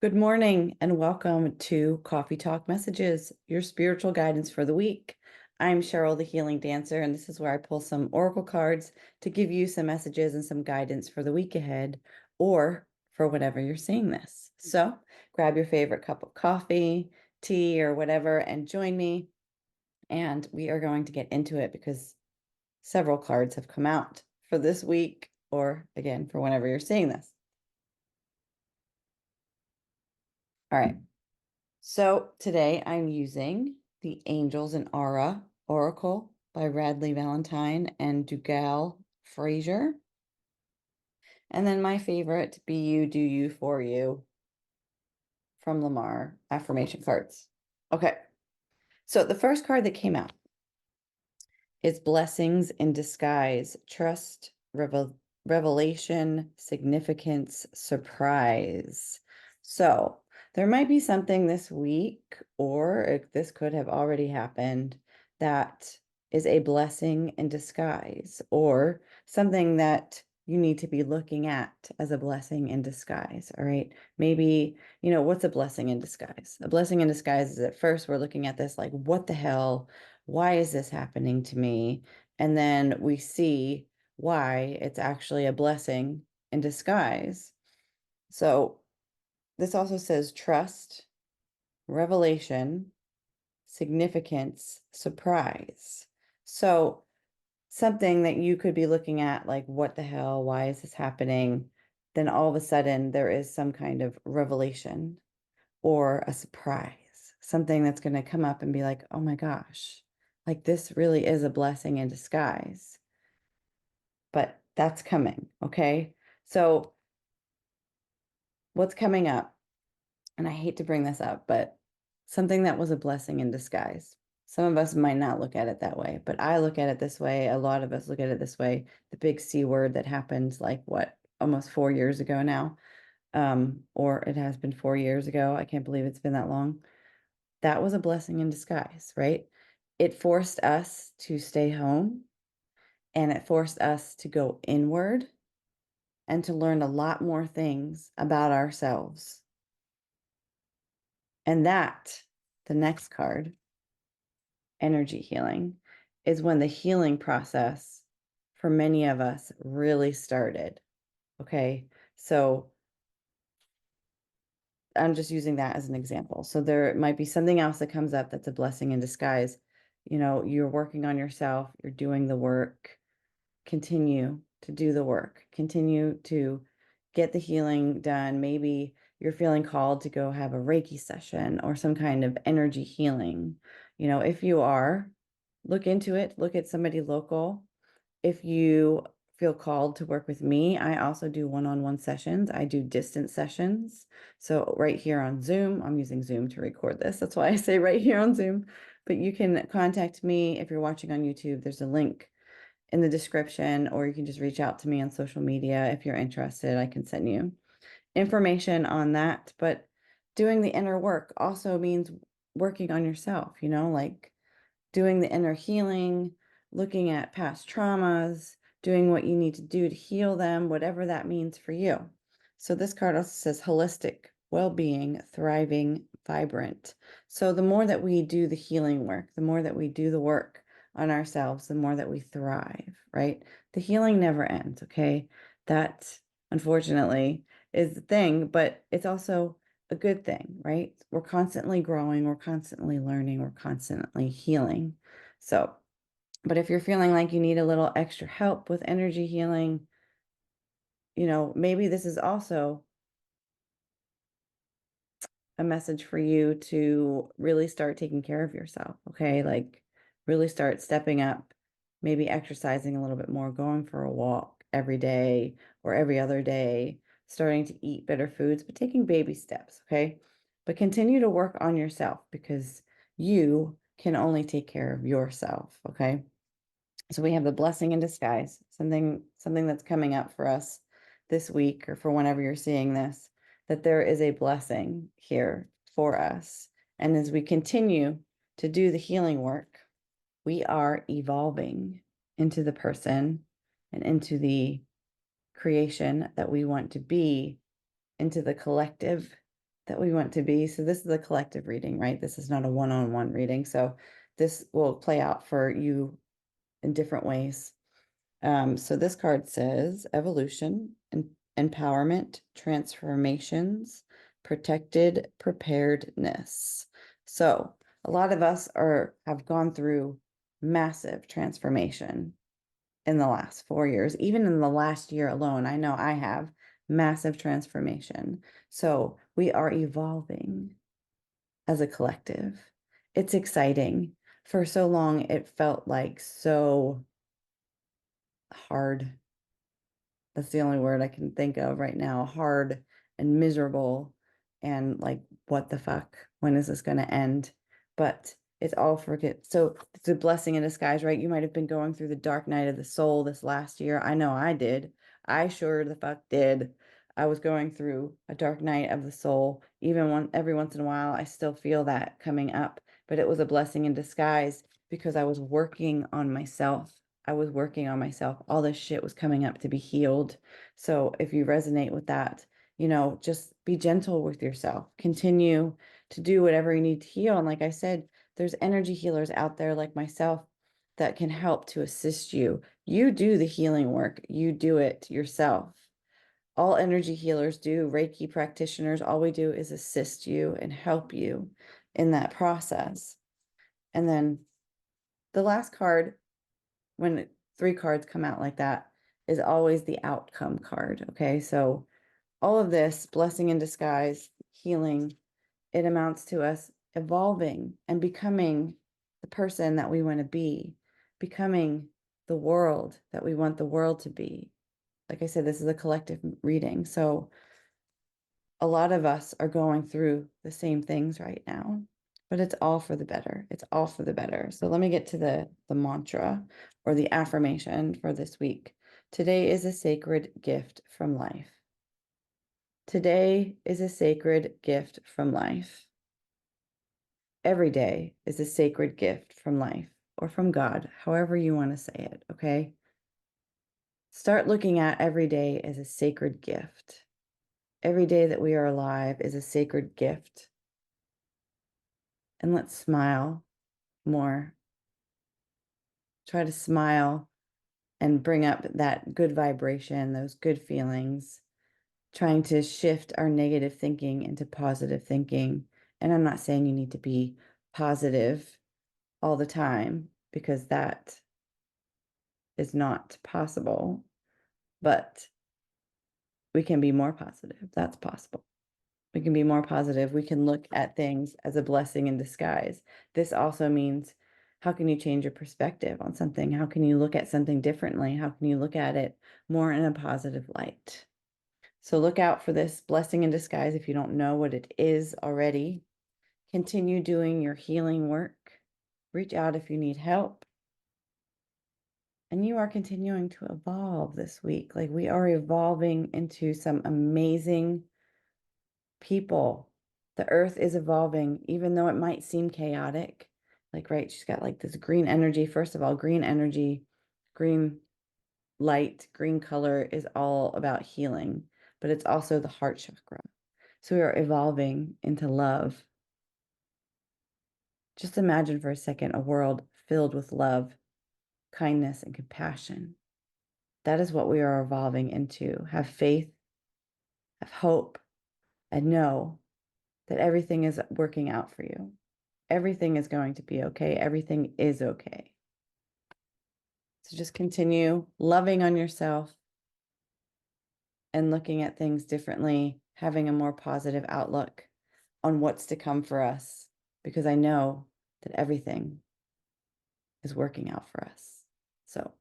Good morning and welcome to Coffee Talk Messages, your spiritual guidance for the week. I'm Cheryl, the Healing Dancer, and this is where I pull some oracle cards to give you some messages and some guidance for the week ahead or for whatever you're seeing this. So grab your favorite cup of coffee, tea, or whatever, and join me. And we are going to get into it because several cards have come out for this week or again for whenever you're seeing this. All right. So today I'm using the Angels and Aura Oracle by Radleigh Valentine and Dougall Fraser. And then my favorite, Be You, Do You, For You from Lamare affirmation cards. Okay. So the first card that came out is Blessings in Disguise, Trust, Revelation, Significance, Surprise. So there might be something this week, or this could have already happened, that is a blessing in disguise, or something that you need to be looking at as a blessing in disguise. All right. Maybe, what's a blessing in disguise? A blessing in disguise is at first we're looking at this like, what the hell? Why is this happening to me? And then we see why it's actually a blessing in disguise. So this also says trust, revelation, significance, surprise. So something that you could be looking at like, what the hell? Why is this happening? Then all of a sudden there is some kind of revelation or a surprise, something that's going to come up and be like, oh my gosh, like this really is a blessing in disguise. But that's coming. Okay. So what's coming up? And I hate to bring this up, but something that was a blessing in disguise. Some of us might not look at it that way, but I look at it this way. A lot of us look at it this way. The big C word that happened like what, almost 4 years ago now. Or it has been 4 years ago. I can't believe it's been that long. That was a blessing in disguise, right? It forced us to stay home and it forced us to go inward and to learn a lot more things about ourselves. And that, the next card, energy healing, is when the healing process for many of us really started. Okay. So I'm just using that as an example. So there might be something else that comes up that's a blessing in disguise. You're working on yourself, you're doing the work. Continue to do the work, continue to get the healing done. Maybe you're feeling called to go have a Reiki session or some kind of energy healing. If you are, look into it, look at somebody local. If you feel called to work with me, I also do one-on-one sessions. I do distance sessions. So right here on Zoom, I'm using Zoom to record this. That's why I say right here on Zoom. But you can contact me if you're watching on YouTube. There's a link in the description, or you can just reach out to me on social media if you're interested. I can send you information on that. But doing the inner work also means working on yourself, like doing the inner healing, looking at past traumas, doing what you need to do to heal them, whatever that means for you. So this card also says holistic, well-being, thriving, vibrant. So the more that we do the healing work, the more that we do the work on ourselves, the more that we thrive, right? The healing never ends, okay? That, unfortunately, is the thing, but it's also a good thing, right? We're constantly growing, we're constantly learning, we're constantly healing. So, but if you're feeling like you need a little extra help with energy healing, maybe this is also a message for you to really start taking care of yourself, okay? Like really start stepping up, maybe exercising a little bit more, going for a walk every day or every other day, starting to eat better foods, but taking baby steps, okay? But continue to work on yourself because you can only take care of yourself, okay? So we have the blessing in disguise, something that's coming up for us this week or for whenever you're seeing this, that there is a blessing here for us. And as we continue to do the healing work, we are evolving into the person and into the creation that we want to be, into the collective that we want to be. So this is a collective reading, right? This is not a one-on-one reading. So this will play out for you in different ways. So this card says evolution and empowerment, transformations, protected preparedness. So a lot of us have gone through massive transformation in the last 4 years, even in the last year alone. I know I have massive transformation. So we are evolving as a collective. It's exciting. For so long, it felt like so hard. That's the only word I can think of right now. Hard and miserable and like, what the fuck? When is this going to end? But it's all forget. So it's a blessing in disguise, right? You might have been going through the dark night of the soul this last year. I know I did. I sure the fuck did. I was going through a dark night of the soul. Even every once in a while, I still feel that coming up. But it was a blessing in disguise because I was working on myself. I was working on myself. All this shit was coming up to be healed. So if you resonate with that, just be gentle with yourself. Continue to do whatever you need to heal. And like I said, there's energy healers out there like myself that can help to assist you. You do the healing work. You do it yourself. All energy healers do, Reiki practitioners, all we do is assist you and help you in that process. And then the last card, when 3 cards come out like that, is always the outcome card. Okay, so all of this blessing in disguise, healing, it amounts to us evolving and becoming the person that we want to be, becoming the world that we want the world to be. Like I said, this is a collective reading. So a lot of us are going through the same things right now, but it's all for the better. It's all for the better. So let me get to the mantra or the affirmation for this week. Today is a sacred gift from life. Today is a sacred gift from life. Every day is a sacred gift from life or from God, however you want to say it, okay? Start looking at every day as a sacred gift. Every day that we are alive is a sacred gift. And let's smile more. Try to smile and bring up that good vibration, those good feelings, trying to shift our negative thinking into positive thinking. And I'm not saying you need to be positive all the time, because that is not possible, but we can be more positive. That's possible. We can be more positive. We can look at things as a blessing in disguise. This also means, how can you change your perspective on something? How can you look at something differently? How can you look at it more in a positive light? So look out for this blessing in disguise if you don't know what it is already. Continue doing your healing work. Reach out if you need help. And you are continuing to evolve this week. Like, we are evolving into some amazing people. The earth is evolving, even though it might seem chaotic. Like, right, she's got like this green energy. First of all, green energy, green light, green color is all about healing, but it's also the heart chakra. So we are evolving into love. Just imagine for a second a world filled with love, kindness, and compassion. That is what we are evolving into. Have faith, have hope, and know that everything is working out for you. Everything is going to be okay. Everything is okay. So just continue loving on yourself and looking at things differently, having a more positive outlook on what's to come for us, because I know that everything is working out for us. So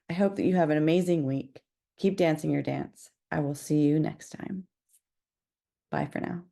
I hope that you have an amazing week. Keep dancing your dance. I will see you next time. Bye for now.